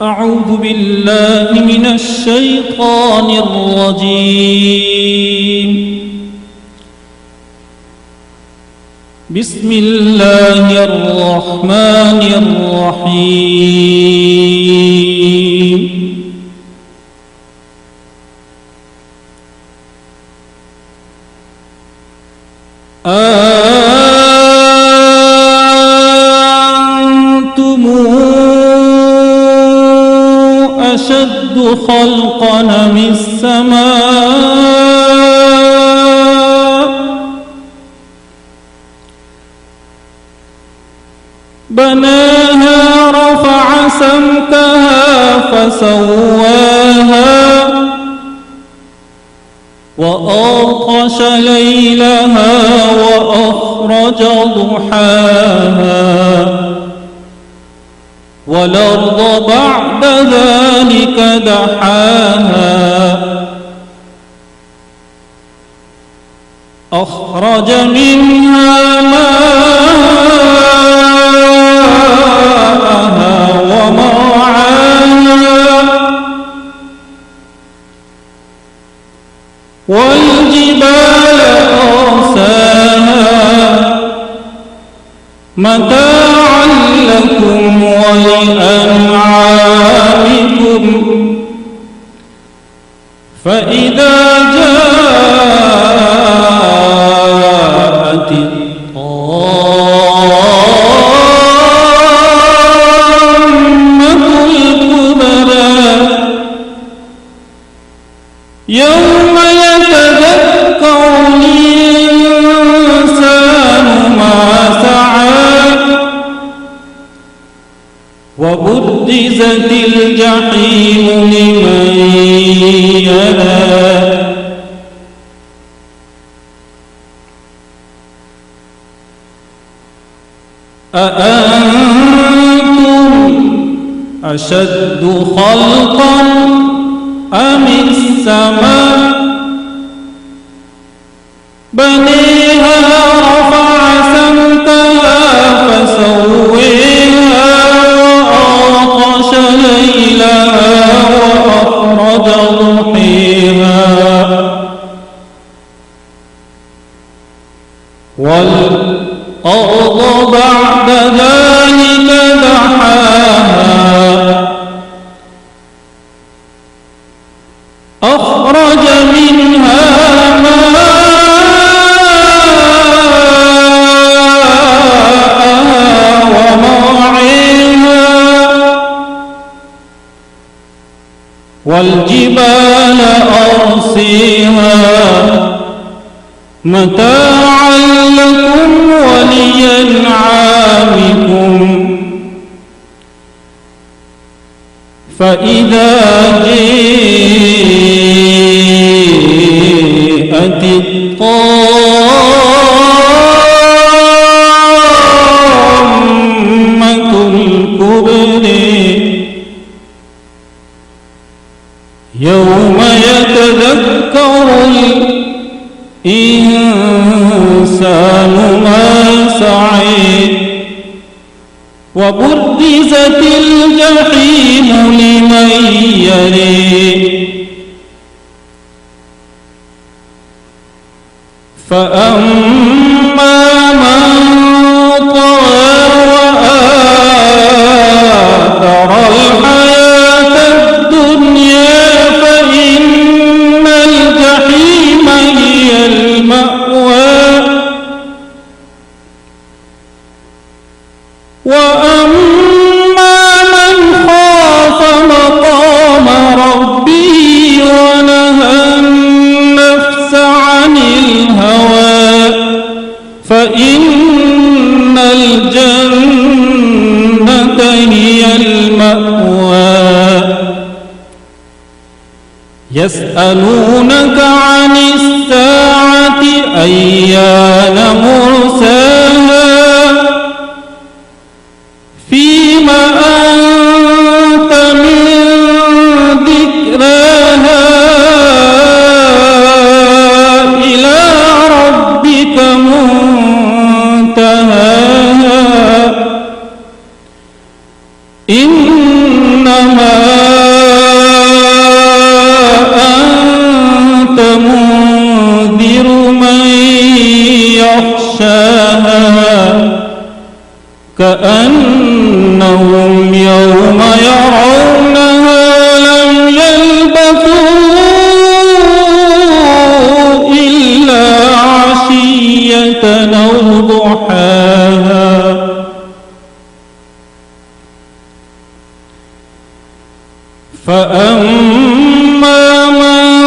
أعوذ بالله من الشيطان الرجيم. بسم الله الرحمن الرحيم. أنتم أشد خلقا من السماء بناها رفع سمكها فسواها وأغطش ليلها وأخرج ضحاها والأرض بعد ذلك دحاها أخرج منها ماءها ومرعاها والجبال أرساها متاعا لكم ولأنعامكم فإذا جاءت الطامة الكبرى يوم يتذكر الإنسان ما سعى وبرزت الجحيم لمن يرى أأنتم أشد خلقا أم السماء بنيها رفع سمكها فسويها وأغطش ليلها وأخرج ضحيها والأرض بعد ذلك دحاها أخرج منها ماءها ومرعاها والجبال أرسيها متاعا لكم ولأنعامكم فإذا جاءت الطامة الكبرى يوم يتذكر الإنسان ما سعى وبرزت الجحيم لمن يرى فأما من طغى وآثر الحياة الدنيا فإن الجحيم هي المأوى وأما من خاف مقام ربه ونهى النفس عن الهوى فإن الجنة هي المأوى يسألونك عن الساعة أيان مرساها فيما أنت من ذكراها إلى ربك منتهاها إنما كأنهم يوم يرونها لم يلبثوا إلا عشية أو ضحاها فأما من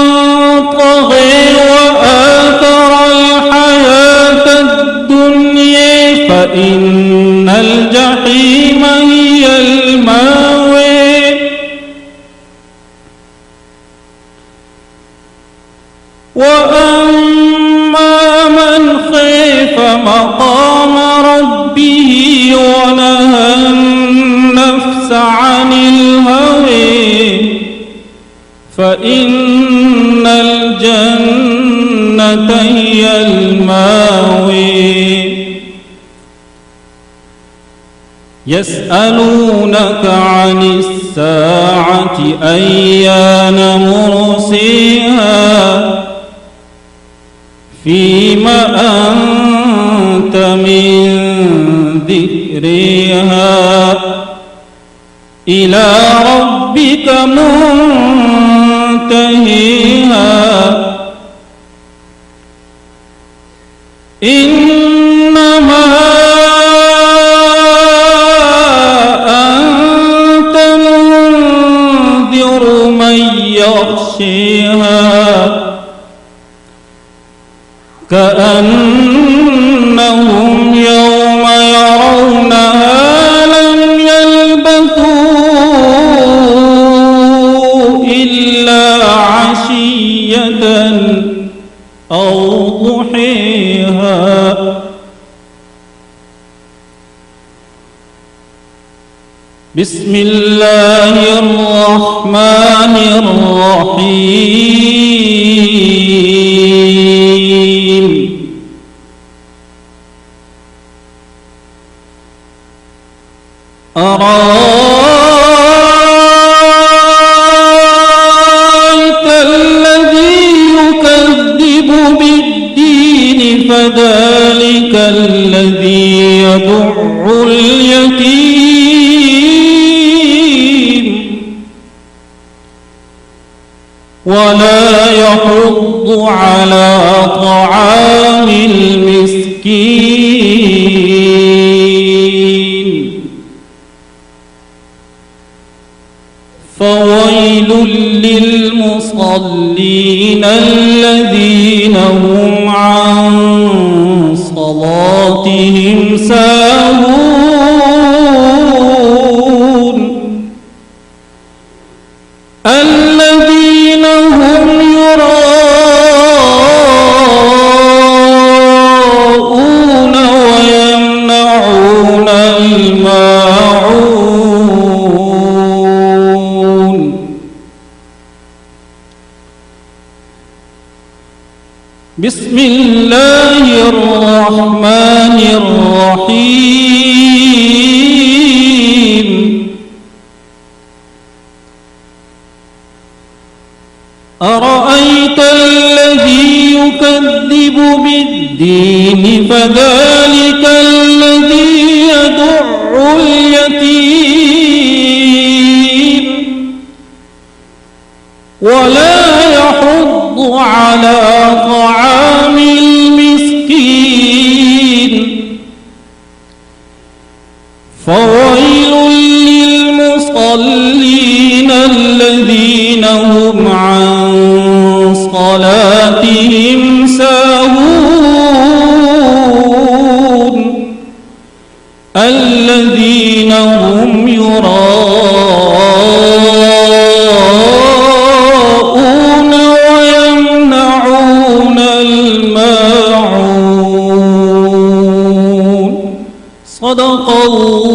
طغى وآثر الحياة الدنيا فإن الجحيم هي المأوى وأما من خاف مقام ربه ونهى النفس عن الهوى فإن الجنة هي المأوى يسألونك عن الساعة أيان مرسيها فيما أنت من ذكرها إلى ربك منتهيها إنما أنت منذر من يخشيها كأنهم يوم يرونها لم يلبثوا إلا عشية أو ضحيها بسم الله الرحمن الرحيم أرأيت الذي يكذب بالدين فذلك الذي يدع اليتيم ولا يحض على طعام المسكين فويل للمصلين الذين هم عن صلاتهم ساهون الذين هم يراءون ويمنعون الماعون بسم الله الرحمن الرحيم أرأيت الذي يكذب بالدين فذلك الذي يدع اليتيم ولا يحض على طعام المسكين فويل للمصلين الذين هم عن صلاتهم ساهون الذين هم يراءون ويمنعون الماعون صدق الله